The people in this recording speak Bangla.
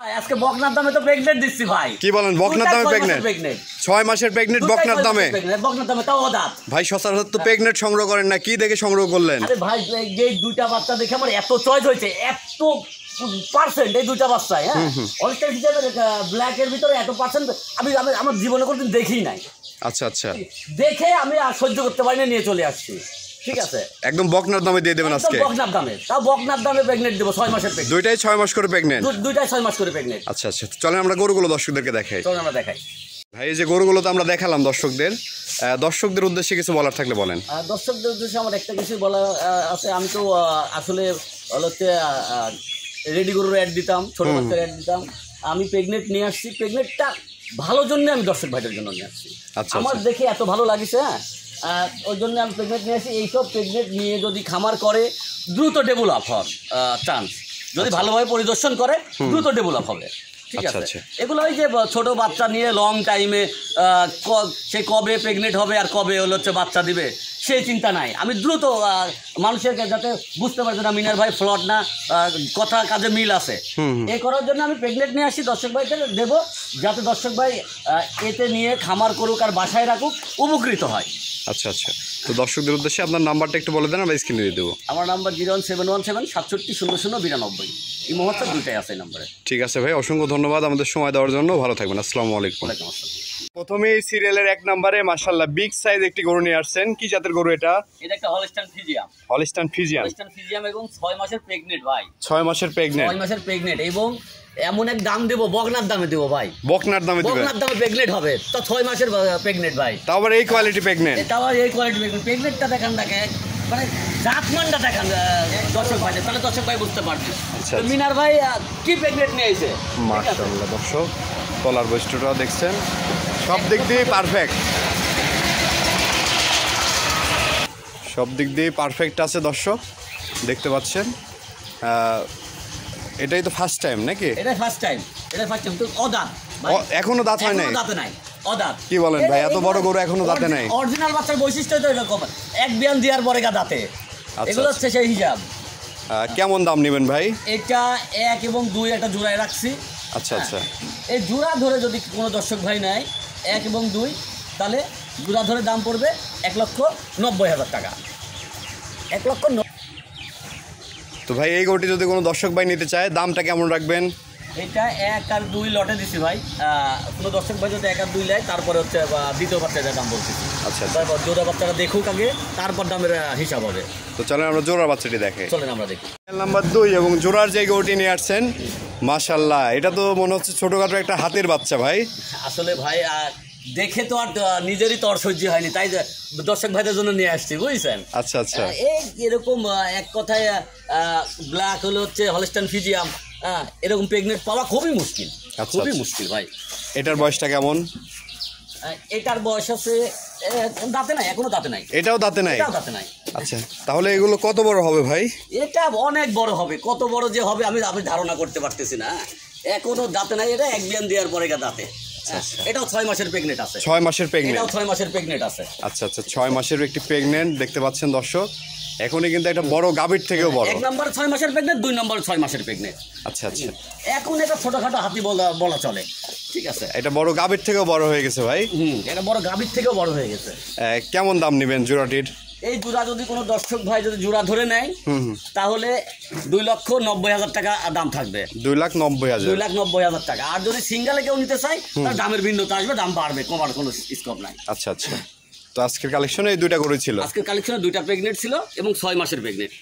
আজকে বকনার দামে তো প্রেগনেন্ট দিচ্ছি ভাই। কি বলেন, বকনার দামে প্রেগনেন্ট? 6 মাসের প্রেগনেন্ট বকনার দামে। বকনার দামে তাও দাঁত। ভাই সচরাচর তো প্রেগনেন্ট সংগ্রহ করেন না, কি দেখে সংগ্রহ করলেন? আরে ভাই এই দুইটা বাচ্চা দেখে আমার এত চয়েস হয়েছে, এত পার্সেন্ট এই দুইটা বাচ্চায়। হ্যাঁ, অলস্টার হিসেবে ব্ল্যাক এর ভিতরে এত পার্সেন্ট আমি আমার জীবনে কোনোদিন দেখি নাই। আচ্ছা আচ্ছা, দেখে আমি আর সহ্য করতে পারি না, নিয়ে চলে আসছি। ঠিক আছে, একদম বকনার দামে দিয়ে দেবেন আজকে? বকনার দামে, তাও বকনার দামে প্রেগনেন্ট দেবো। 6 মাসের প্রেগনেন্ট, দুইটাই 6 মাস করে প্রেগনেন্ট। দুইটাই 6 মাস করে প্রেগনেন্ট। আচ্ছা আচ্ছা, চলেন আমরা গরুগুলো দর্শকদেরকে দেখাই। চলেন আমরা দেখাই। ভাই এই যে গরুগুলো তো আমরা দেখালাম দর্শকদের উদ্দেশ্যে কিছু বলার থাকলে বলেন। দর্শকদের উদ্দেশ্যে আমার একটা কিছু বলা আছে। আমি তো আসলে হচ্ছে রেডি গরুর অ্যাড দিতাম, ছোট বাচ্চার অ্যাড দিতাম। আমি প্রেগনেন্ট নিয়ে আসছি, প্রেগনেন্টটা ভালোর জন্য আমি দর্শক ভাইদের জন্য নিয়ে আসছি। আমার দেখে এত ভালো লাগিছে, হ্যাঁ, ওই জন্য আমি প্রেগনেন্ট নিয়ে আসি। এইসব প্রেগনেন্ট নিয়ে যদি খামার করে দ্রুত ডেভেলপ হওয়ার চান্স, যদি ভালোভাবে পরিদর্শন করে দ্রুত ডেভেলপ হবে। ঠিক আছে, এগুলো ওই যে ছোট বাচ্চা নিয়ে লং টাইমে সে কবে প্রেগনেন্ট হবে আর কবে হচ্ছে বাচ্চা দিবে সেই চিন্তা নাই। আমি দ্রুত মানুষের যাতে বুঝতে পারছে না মিনার ভাই ফ্লড না, কথা কাজে মিল আছে, এই করার জন্য আমি প্রেগনেন্ট নিয়ে আসি। দর্শক ভাইকে দেবো যাতে দর্শক ভাই এতে নিয়ে খামার করুক আর বাসায় রাখুক, উপকৃত হয়। আচ্ছা আচ্ছা, তো দর্শকদের উদ্দেশ্যে আপনার নাম্বারটা একটু বলে দেন, আমরা স্ক্রিনে দিয়ে দেবো। আমার নাম্বার 01717 67 00 92। এই মুহূর্তে দুইটাই আছে নাম্বারে। ঠিক আছে ভাই, অসংখ্য ধন্যবাদ আমাদের সময় দেওয়ার জন্য। ভালো থাকবেন, আসসালামু আলাইকুম। প্রথমেই সিরিয়ালের 1 নম্বরে মাশাআল্লাহ বিগ সাইজ একটি গরু নিয়ে আসছেন। কি জাতের গরু এটা? এটা একটা Holstein Friesian. Holstein Friesian, Holstein Friesian এবং 6 মাসের প্রেগনেন্ট ভাই। 6 মাসের প্রেগনেন্ট, 6 মাসের প্রেগনেন্ট এবং এমন এক দাম দেবো, বকনার দামে দেবো ভাই। বকনার দামে দিবেন? বকনার দামে প্রেগনেন্ট হবে তো 6 মাসের প্রেগনেন্ট ভাই। তাও আবার এই কোয়ালিটি প্রেগনেন্ট? তাও এই কোয়ালিটি প্রেগনেন্ট। প্রেগনেন্টটা দেখান, দেখে মানে জাতমানটা দেখান দর্শক ভাই, তাহলে দর্শক ভাই বুঝতে পারবে। আচ্ছা, মিনার ভাই কি প্রেগনেন্ট নিয়ে এসে মাশাআল্লাহ। দর্শক তলার বৈশিষ্ট্যটা দেখছেন, সব দিক দিয়ে পারফেক্ট, সব দিক দিয়ে পারফেক্ট আছে। দর্শক দেখতে পাচ্ছেন, এটাই তো ফার্স্ট টাইম নাকি? এটা ফার্স্ট টাইম, এটা ফার্স্ট টাইম। তো অদাঁত, এখনো দাঁত হয় নাই? দাঁতে নাই, অদাঁত। কি বলেন ভাই, এত বড় গরু এখনো দাঁতে নাই? অরিজিনাল বাচ্চার বৈশিষ্ট্য তো এরকম, এক বিয়ান দেওয়ার পরে দাঁতে। এগুলো হচ্ছে সেই হিসাব। কেমন দাম নেবেন ভাই? এটা 1 এবং 2 একটা জোড়ায় রাখছি। আচ্ছা আচ্ছা, এই জোড়া ধরে যদি কোনো দর্শক ভাই নেয় 1 এবং 2, তাহলে জোড়া ধরে দাম পড়বে 1,90,000 টাকা। 1,90,000। তো ভাই এই গরুটি যদি কোনো দর্শক ভাই নিতে চায় দামটা কেমন রাখবেন? এটা 1 আর 2 লটে দিচ্ছি ভাই। কোনো দর্শক ভাই যদি 1 আর 2 নেয় তারপরে হচ্ছে দ্বিতীয় বাচ্চাটার দাম বলছি। আচ্ছা, তারপর জোড়া বাচ্চাটা দেখুক আগে, তারপর দামের হিসাব হবে। তো চলেন আমরা জোড়ার বাচ্চাটি দেখাই। চলেন আমরা দেখি। নাম্বার 2 এবং জোড়ার যে গরুটি নিয়ে আসছেন, মাশাআল্লাহ এটা তো মনে হচ্ছে ছোটখাটো একটা হাতের বাচ্চা ভাই। আসলে ভাই দেখে তো আর নিজেরই তর সহ্য হয়নি, তাই দর্শক ভাইদের জন্য নিয়ে আসছি, বুঝছেন? আচ্ছা আচ্ছা, এরকম এক কথায় ব্ল্যাক হলো হচ্ছে হলস্টাইন ফ্রিজিয়ান, এরকম প্রেগনেন্ট পাওয়া খুবই মুশকিল, খুবই মুশকিল ভাই। এটার বয়সটা কেমন? এটার বয়স আছে দাঁতে নাই, এখনো দাঁতে নাই। এটাও দাঁতে নাই? এটাও দাঁতে নাই। আচ্ছা, তাহলে এগুলো কত বড় হবে ভাই? এটা অনেক বড় হবে, কত বড় যে হবে আমি ধারণা করতে পারতেছি না। এখনো দাঁতে নাই, এটা 1 বিয়ান দেওয়ার পরে দাঁতে। এটাও 6 মাসের প্রেগনেন্ট আছে। 6 মাসের প্রেগনেন্ট? এটাও 6 মাসের প্রেগনেন্ট আছে। আচ্ছা আচ্ছা, 6 মাসের একটি প্রেগনেন্ট দেখতে পাচ্ছেন দর্শক। এখনই কিন্তু একটা বড় গাভীর থেকেও বড়। 1 নম্বর 6 মাসের প্রেগনেন্ট, 2 নম্বর 6 মাসের প্রেগনেন্ট। আচ্ছা আচ্ছা, এখন এটা ছোটখাটো হাতি বলা চলে। ঠিক আছে, এটা বড় গাভীর থেকেও বড় হয়ে গেছে ভাই। এটা বড় গাভীর থেকেও বড় হয়ে গেছে। কেমন দাম নেবেন জোড়াটির? এই জোড়া যদি কোনো দর্শক ভাই যদি জোড়া ধরে নেয় তাহলে 2,90,000 টাকা দাম থাকবে। 2,90,000? 2,90,000 টাকা। আর যদি সিঙ্গেলে কেউ নিতে চায় তাহলে দামের ভিন্নতা আসবে, দাম বাড়বে, কমার কোনো স্কোপ নাই। আচ্ছা আচ্ছা, তো আজকের কালেকশনে এই 2টা গরু ছিল? আজকের কালেকশনে 2টা প্রেগনেন্ট ছিল এবং 6 মাসের প্রেগনেন্ট।